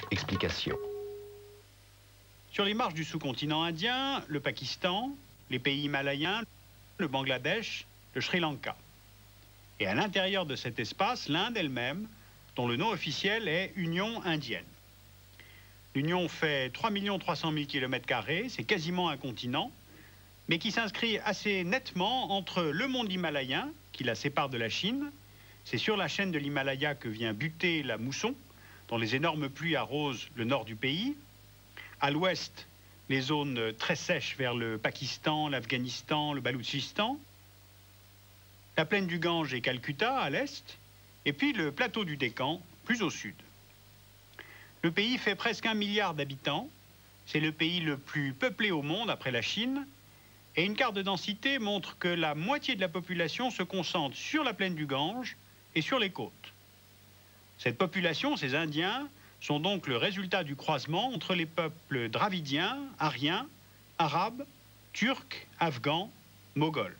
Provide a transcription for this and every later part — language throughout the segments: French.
Explication. Sur les marches du sous-continent indien, le Pakistan, les pays himalayens, le Bangladesh, le Sri Lanka. Et à l'intérieur de cet espace, l'Inde elle-même, dont le nom officiel est Union indienne. L'Union fait 3 300 000 km², c'est quasiment un continent, mais qui s'inscrit assez nettement entre le monde himalayen, qui la sépare de la Chine. C'est sur la chaîne de l'Himalaya que vient buter la mousson, dont les énormes pluies arrosent le nord du pays. À l'ouest, les zones très sèches vers le Pakistan, l'Afghanistan, le Baloutchistan. La plaine du Gange et Calcutta à l'est, et puis le plateau du Décan, plus au sud. Le pays fait presque 1 milliard d'habitants. C'est le pays le plus peuplé au monde après la Chine. Et une carte de densité montre que la moitié de la population se concentre sur la plaine du Gange et sur les côtes. Cette population, ces Indiens, sont donc le résultat du croisement entre les peuples dravidiens, aryens, arabes, turcs, afghans, moghols.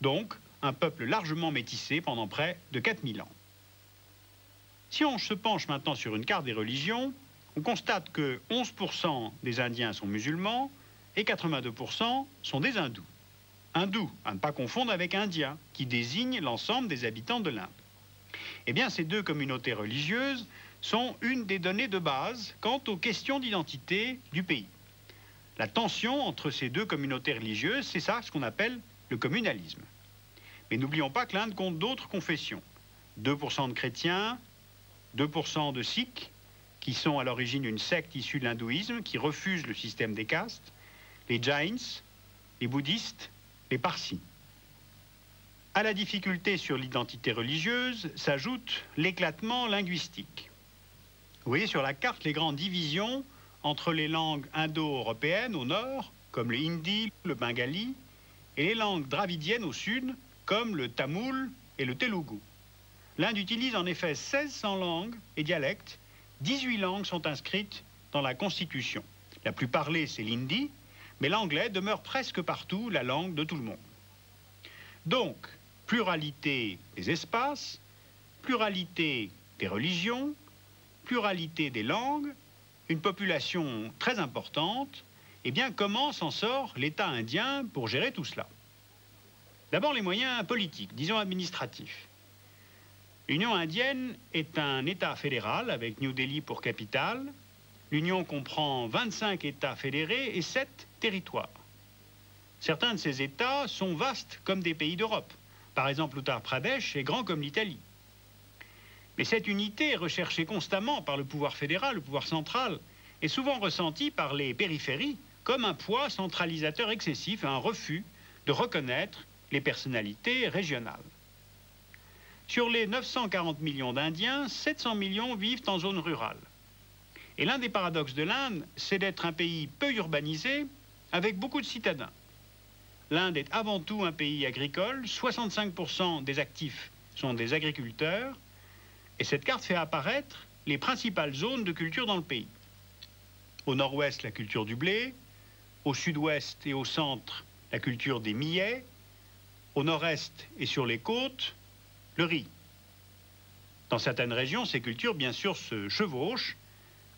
Donc, un peuple largement métissé pendant près de 4000 ans. Si on se penche maintenant sur une carte des religions, on constate que 11% des Indiens sont musulmans et 82% sont des hindous. Hindous, à ne pas confondre avec Indiens, qui désignent l'ensemble des habitants de l'Inde. Eh bien, ces deux communautés religieuses sont une des données de base quant aux questions d'identité du pays. La tension entre ces deux communautés religieuses, c'est ça ce qu'on appelle le communalisme. Mais n'oublions pas que l'Inde compte d'autres confessions. 2% de chrétiens, 2% de sikhs, qui sont à l'origine une secte issue de l'hindouisme, qui refuse le système des castes, les jains, les bouddhistes, les parsis. À la difficulté sur l'identité religieuse s'ajoute l'éclatement linguistique. Vous voyez sur la carte les grandes divisions entre les langues indo-européennes au nord, comme le hindi, le bengali, et les langues dravidiennes au sud, comme le tamoul et le telugu. L'Inde utilise en effet 1600 langues et dialectes, 18 langues sont inscrites dans la Constitution. La plus parlée, c'est l'hindi, mais l'anglais demeure presque partout la langue de tout le monde. Donc, pluralité des espaces, pluralité des religions, pluralité des langues, une population très importante, eh bien, comment s'en sort l'État indien pour gérer tout cela? D'abord, les moyens politiques, disons administratifs. L'Union indienne est un État fédéral avec New Delhi pour capitale. L'Union comprend 25 États fédérés et 7 territoires. Certains de ces États sont vastes comme des pays d'Europe. Par exemple, l'Uttar Pradesh est grand comme l'Italie. Mais cette unité, recherchée constamment par le pouvoir fédéral, le pouvoir central, est souvent ressentie par les périphéries comme un poids centralisateur excessif et un refus de reconnaître les personnalités régionales. Sur les 940 millions d'Indiens, 700 millions vivent en zone rurale. Et l'un des paradoxes de l'Inde, c'est d'être un pays peu urbanisé, avec beaucoup de citadins. L'Inde est avant tout un pays agricole, 65% des actifs sont des agriculteurs, et cette carte fait apparaître les principales zones de culture dans le pays. Au nord-ouest, la culture du blé, au sud-ouest et au centre, la culture des millets, au nord-est et sur les côtes, le riz. Dans certaines régions, ces cultures, bien sûr, se chevauchent,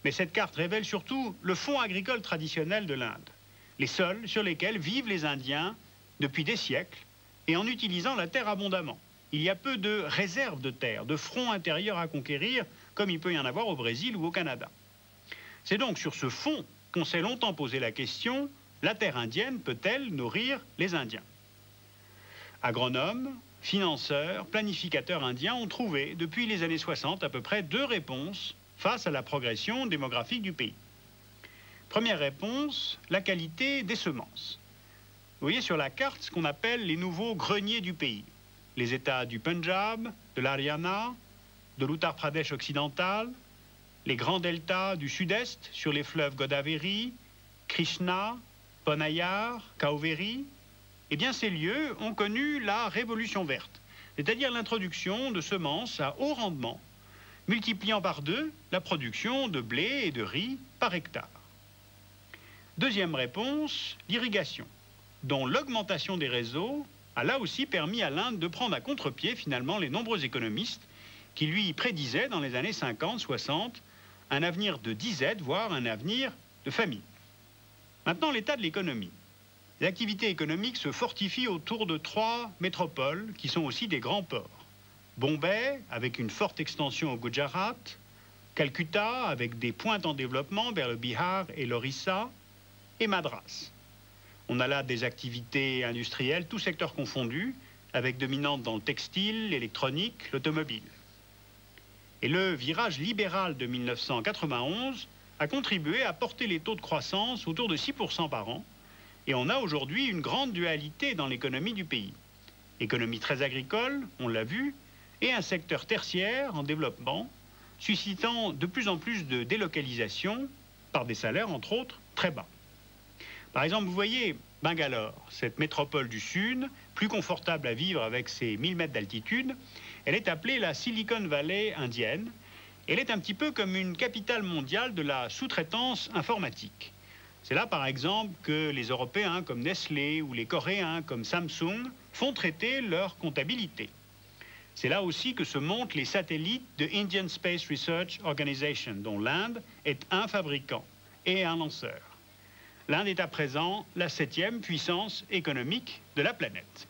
mais cette carte révèle surtout le fonds agricole traditionnel de l'Inde, les sols sur lesquels vivent les Indiens depuis des siècles et en utilisant la terre abondamment. Il y a peu de réserves de terre, de fronts intérieurs à conquérir, comme il peut y en avoir au Brésil ou au Canada. C'est donc sur ce fond qu'on s'est longtemps posé la question, la terre indienne peut-elle nourrir les Indiens? Agronomes, financeurs, planificateurs indiens ont trouvé, depuis les années 60, à peu près 2 réponses face à la progression démographique du pays. Première réponse, la qualité des semences. Vous voyez sur la carte ce qu'on appelle les nouveaux greniers du pays. Les États du Punjab, de l'Haryana, de l'Uttar Pradesh occidental, les grands deltas du sud-est sur les fleuves Godavari, Krishna, Ponayar, Kauveri. Eh bien, ces lieux ont connu la révolution verte, c'est-à-dire l'introduction de semences à haut rendement, multipliant par 2 la production de blé et de riz par hectare. Deuxième réponse, l'irrigation, dont l'augmentation des réseaux a là aussi permis à l'Inde de prendre à contre-pied finalement les nombreux économistes qui lui prédisaient dans les années 50-60 un avenir de disette, voire un avenir de famine. Maintenant, l'état de l'économie. Les activités économiques se fortifient autour de 3 métropoles qui sont aussi des grands ports. Bombay, avec une forte extension au Gujarat, Calcutta, avec des pointes en développement vers le Bihar et l'Orissa, et Madras. On a là des activités industrielles, tous secteurs confondus, avec dominante dans le textile, l'électronique, l'automobile. Et le virage libéral de 1991 a contribué à porter les taux de croissance autour de 6% par an, et on a aujourd'hui une grande dualité dans l'économie du pays. Économie très agricole, on l'a vu, et un secteur tertiaire en développement, suscitant de plus en plus de délocalisation par des salaires, entre autres, très bas. Par exemple, vous voyez Bangalore, cette métropole du Sud, plus confortable à vivre avec ses 1000 mètres d'altitude, elle est appelée la Silicon Valley indienne. Elle est un petit peu comme une capitale mondiale de la sous-traitance informatique. C'est là, par exemple, que les Européens comme Nestlé ou les Coréens comme Samsung font traiter leur comptabilité. C'est là aussi que se montent les satellites de Indian Space Research Organization, dont l'Inde est un fabricant et un lanceur. L'Inde est à présent la 7e puissance économique de la planète.